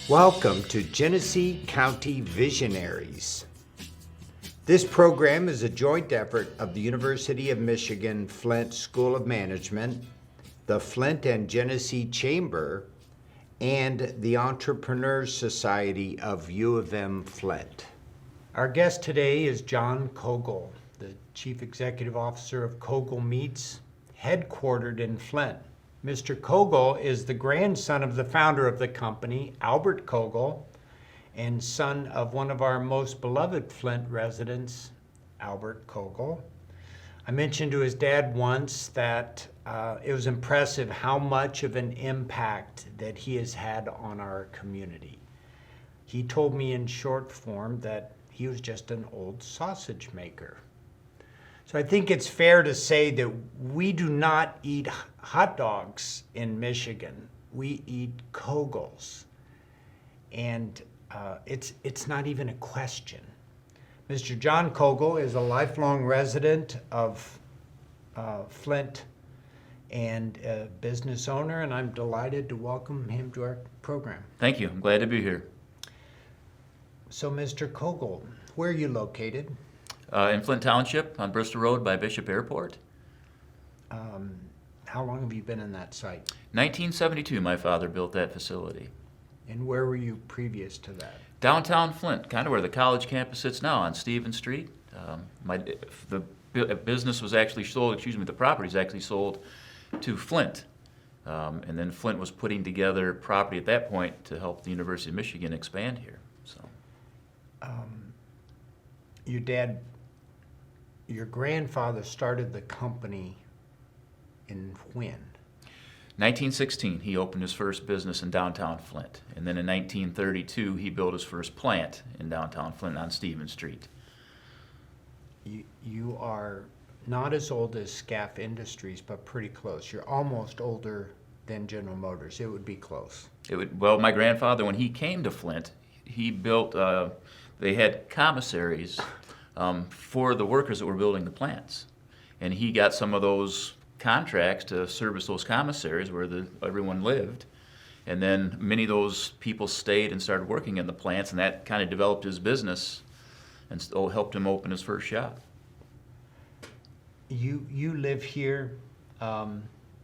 Welcome to Genesee County Visionaries. This program is a joint effort of the University of Michigan-Flint School of Management, the Flint and Genesee Chamber, and the Entrepreneurs Society of U of M Flint. Our guest today is John Koegel, the Chief Executive Officer of Koegel Meats, headquartered in Flint. Mr. Koegel is the grandson of the founder of the company, Albert Koegel, and son of one of our most beloved Flint residents, Albert Koegel. I mentioned to his dad once that it was impressive how much of an impact that he has had on our community. He told me in short form that he was just an old sausage maker. So I think it's fair to say that we do not eat hot dogs in Michigan. We eat Koegels. And it's not even a question. Mr. John Koegel is a lifelong resident of Flint and a business owner, and I'm delighted to welcome him to our program. Thank you. I'm glad to be here. So, Mr. Koegel, where are you located? In Flint Township on Bristol Road by Bishop Airport. How long have you been in that site? 1972, my father built that facility. And where were you previous to that? Downtown Flint, kind of where the college campus sits now on Stevens Street. The business was actually sold, the property was actually sold to Flint. And then Flint was putting together property at that point to help the University of Michigan expand here. So, your grandfather started the company in when? 1916, he opened his first business in downtown Flint. And then in 1932, he built his first plant in downtown Flint on Stevens Street. You are not as old as Scaff Industries, but pretty close. You're almost older than General Motors. It would be close. Well, my grandfather, when he came to Flint, he built, they had commissaries for the workers that were building the plants. And he got some of those contracts to service those commissaries where everyone lived. And then many of those people stayed and started working in the plants, and that kind of developed his business and helped him open his first shop. You live here.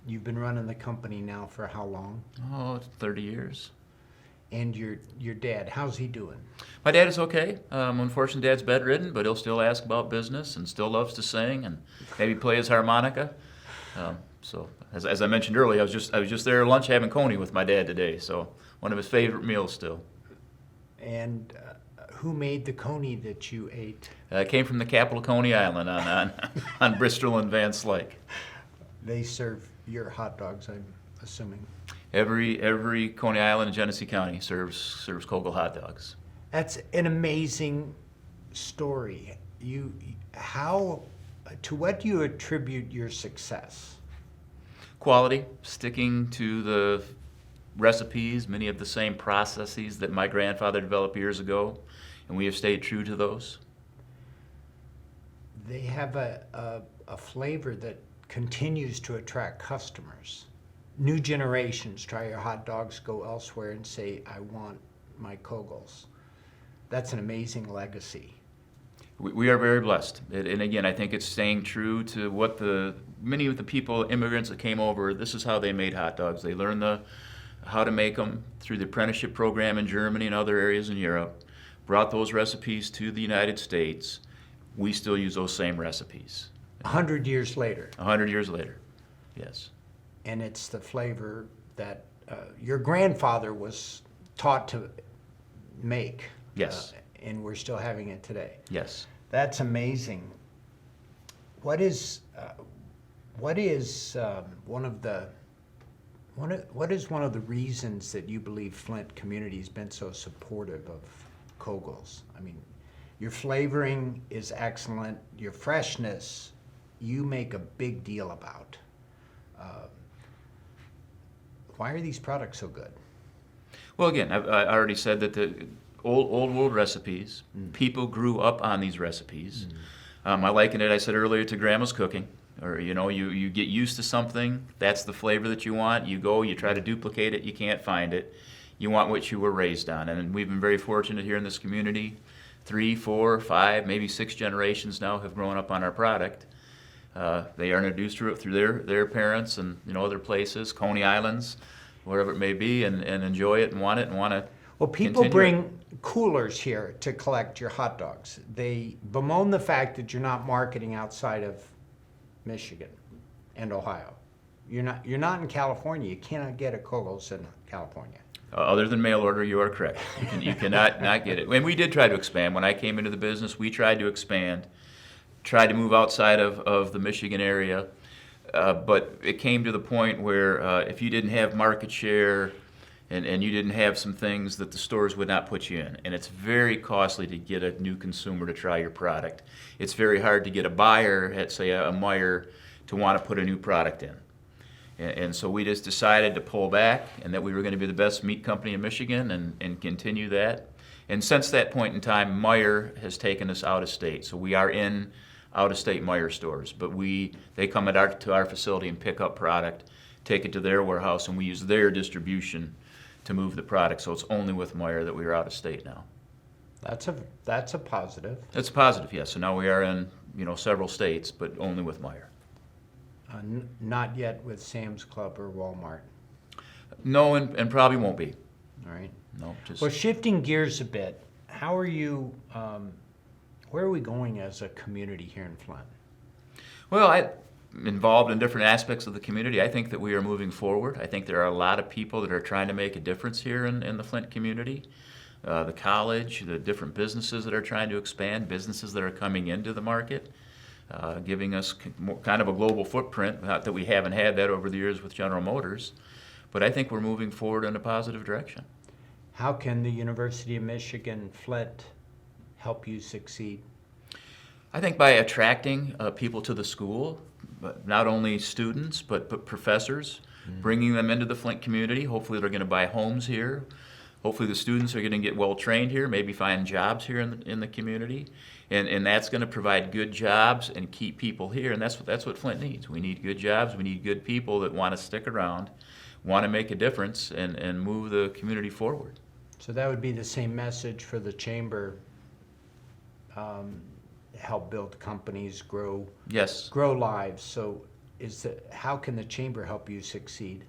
You've been running the company now for how long? Oh, 30 years. And your dad, how's he doing? My dad is okay. Unfortunately, Dad's bedridden, but he'll still ask about business and still loves to sing and maybe play his harmonica. So, as I mentioned earlier, I was just there at lunch having coney with my dad today. So, one of his favorite meals still. And who made the coney that you ate? It came from the capital Coney Island on Bristol and Van Slyke. They serve your hot dogs, I'm assuming. Every Coney Island in Genesee County serves Koegel hot dogs. That's an amazing story. To what do you attribute your success? Quality, sticking to the recipes, many of the same processes that my grandfather developed years ago, and we have stayed true to those. They have a flavor that continues to attract customers. New generations try your hot dogs, go elsewhere and say, I want my Koegels. That's an amazing legacy. We are very blessed. And again, I think it's staying true to what many of the immigrants that came over, this is how they made hot dogs. They learned how to make them through the apprenticeship program in Germany and other areas in Europe, brought those recipes to the United States. We still use those same recipes. 100 years later. 100 years later, yes. And it's the flavor that your grandfather was taught to make. Yes. And we're still having it today. Yes. That's amazing. What is one of the reasons that you believe Flint community has been so supportive of Koegels? I mean, your flavoring is excellent. Your freshness, you make a big deal about. Why are these products so good? Well, again, I already said that the old world recipes, people grew up on these recipes. I liken it, I said earlier, to grandma's cooking. Or, you get used to something, that's the flavor that you want, you go, you try to duplicate it, you can't find it. you want what you were raised on. And we've been very fortunate here in this community. 3, 4, 5, maybe 6 generations now have grown up on our product. They are introduced to it through their parents and other places, Coney Islands, wherever it may be, and enjoy it and want to. Well, people continue bring coolers here to collect your hot dogs. They bemoan the fact that you're not marketing outside of Michigan and Ohio. You're not in California. You cannot get a Koegels in California. Other than mail order, you are correct. You cannot not get it. And we did try to expand. When I came into the business, we tried to expand, tried to move outside of the Michigan area. But it came to the point where if you didn't have market share and you didn't have some things that the stores would not put you in. And it's very costly to get a new consumer to try your product. It's very hard to get a buyer at, say, a Meijer to want to put a new product in. And so we just decided to pull back and that we were going to be the best meat company in Michigan and continue that. And since that point in time, Meijer has taken us out of state. So we are in out-of-state Meijer stores. But they come to our facility and pick up product, take it to their warehouse, and we use their distribution to move the product. So it's only with Meijer that we are out of state now. That's a positive. It's a positive, yes. So now we are in several states, but only with Meijer. Not yet with Sam's Club or Walmart. No, and probably won't be. All right. No, just. Well, shifting gears a bit, how are you? Where are we going as a community here in Flint? Well, I'm involved in different aspects of the community. I think that we are moving forward. I think there are a lot of people that are trying to make a difference here in the Flint community. The college, the different businesses that are trying to expand, businesses that are coming into the market. Giving us kind of a global footprint, not that we haven't had that over the years with General Motors, but I think we're moving forward in a positive direction. How can the University of Michigan-Flint help you succeed? I think by attracting people to the school, but not only students, but professors, bringing them into the Flint community. Hopefully they're going to buy homes here. Hopefully the students are going to get well trained here, maybe find jobs here in the community. And that's going to provide good jobs and keep people here, and that's what Flint needs. We need good jobs. We need good people that want to stick around, want to make a difference, and move the community forward. So that would be the same message for the chamber. Help build companies, grow lives. So how can the chamber help you succeed?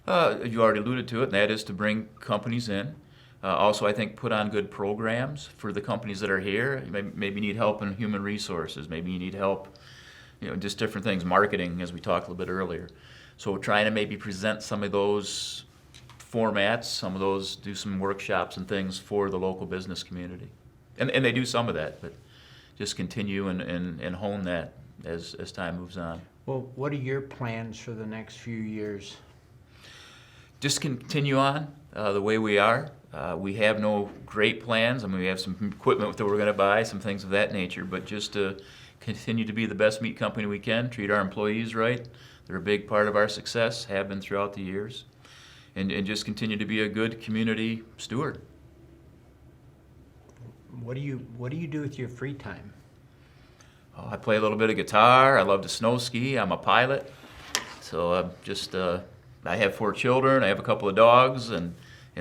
You already alluded to it, and that is to bring companies in. Also, I think put on good programs for the companies that are here. You maybe need help in human resources. Maybe you need help, just different things, marketing, as we talked a little bit earlier. So trying to maybe present some of those formats, do some workshops and things for the local business community. And they do some of that, but just continue and hone that as time moves on. Well, what are your plans for the next few years? Just continue on the way we are. We have no great plans. I mean, we have some equipment that we're going to buy, some things of that nature, but just to continue to be the best meat company we can, treat our employees right. They're a big part of our success, have been throughout the years, and just continue to be a good community steward. What do you do with your free time? Oh, I play a little bit of guitar. I love to snow ski. I'm a pilot. So I have 4 children. I have a couple of dogs, and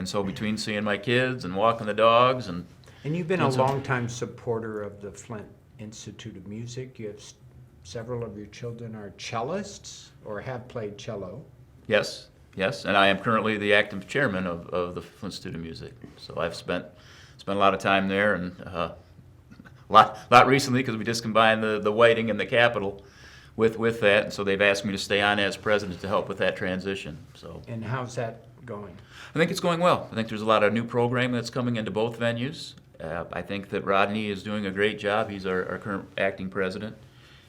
so between seeing my kids and walking the dogs and you've been a longtime supporter of the Flint Institute of Music. You have several of your children are cellists or have played cello. Yes, and I am currently the active chairman of the Flint Institute of Music. So I've spent a lot of time there, and a lot recently because we just combined the Whiting and the Capitol with that, and so they've asked me to stay on as president to help with that transition. So. And how's that going? I think it's going well. I think there's a lot of new programming that's coming into both venues. I think that Rodney is doing a great job. He's our current acting president,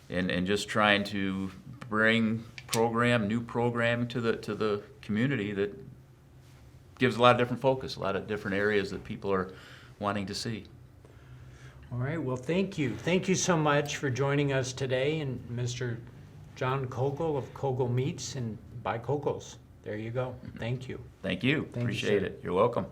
and just trying to bring new program to the community that gives a lot of different focus, a lot of different areas that people are wanting to see. All right, well, thank you. Thank you so much for joining us today, and Mr. John Koegel of Koegel Meats and by Koegels. There you go. Thank you. Thank you. Appreciate it. You're welcome.